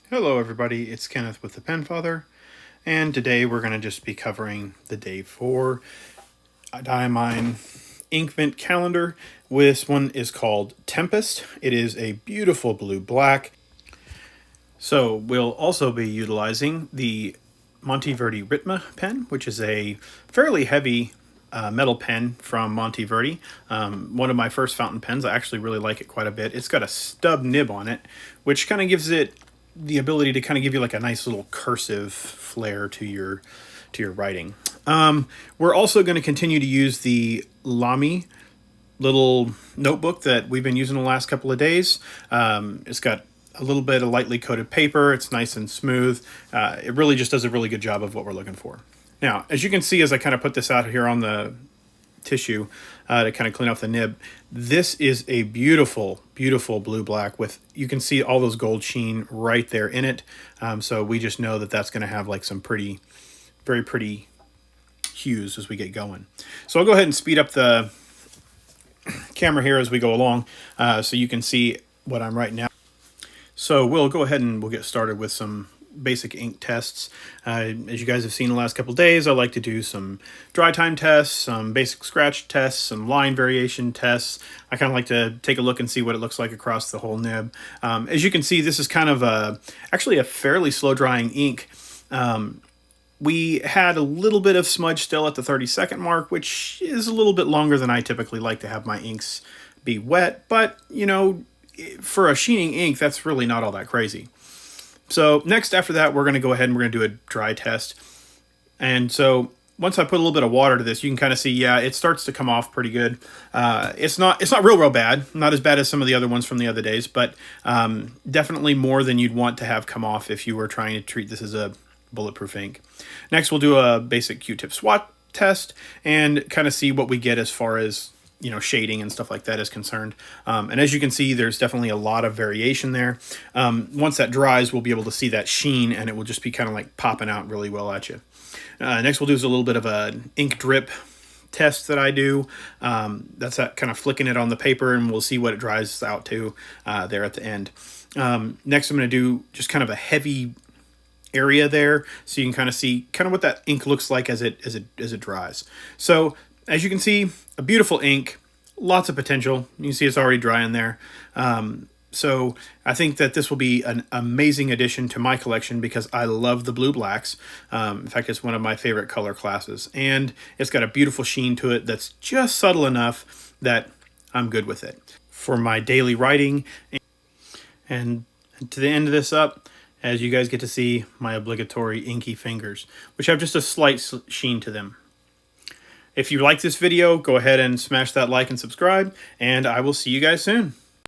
Hello everybody, it's Kenneth with the Penfather, and today we're going to just be covering the day 4 Diamine Inkvent calendar. This one is called Tempest. It is a beautiful blue-black. So we'll also be utilizing the Monteverdi Ritma pen, which is a fairly heavy metal pen from Monteverdi. One of my first fountain pens. I actually really like it quite a bit. It's got a stub nib on it, which kind of gives it the ability to kind of give you like a nice little cursive flair to your writing. We're also going to continue to use the Lamy little notebook that we've been using the last couple of days. It's got a little bit of lightly coated paper. It's nice and smooth. It really just does a really good job of what we're looking for. Now, as you can see, as I kind of put this out here on the tissue to kind of clean off the nib, this is a beautiful, beautiful blue-black with, you can see all those gold sheen right there in it. So we just know that that's going to have like some pretty, very pretty hues as we get going. So I'll go ahead and speed up the camera here as we go along so you can see what I'm writing now. So we'll go ahead and we'll get started with some basic ink tests. As you guys have seen the last couple of days, I like to do some dry time tests, some basic scratch tests, some line variation tests. I kind of like to take a look and see what it looks like across the whole nib. As you can see, this is kind of actually a fairly slow drying ink. We had a little bit of smudge still at the 30-second mark, which is a little bit longer than I typically like to have my inks be wet, but you know, for a sheening ink, that's really not all that crazy. So next after that, we're going to go ahead and we're going to do a dry test. And so once I put a little bit of water to this, you can kind of see, yeah, it starts to come off pretty good. It's not real bad, not as bad as some of the other ones from the other days, but definitely more than you'd want to have come off if you were trying to treat this as a bulletproof ink. Next, we'll do a basic Q-tip swat test and kind of see what we get as far as, you know, shading and stuff like that is concerned. And as you can see, there's definitely a lot of variation there. Once that dries, we'll be able to see that sheen and it will just be kind of like popping out really well at you. Next, we'll do is a little bit of an ink drip test that I do. That's that kind of flicking it on the paper and we'll see what it dries out to there at the end. Next, I'm going to do just kind of a heavy area there so you can kind of see kind of what that ink looks like as it dries. So as you can see, a beautiful ink, lots of potential. You can see it's already drying there. So I think that this will be an amazing addition to my collection because I love the blue blacks. In fact, it's one of my favorite color classes, and it's got a beautiful sheen to it that's just subtle enough that I'm good with it for my daily writing. And to the end of this up, as you guys get to see my obligatory inky fingers, which have just a slight sheen to them. If you like this video, go ahead and smash that like and subscribe, and I will see you guys soon.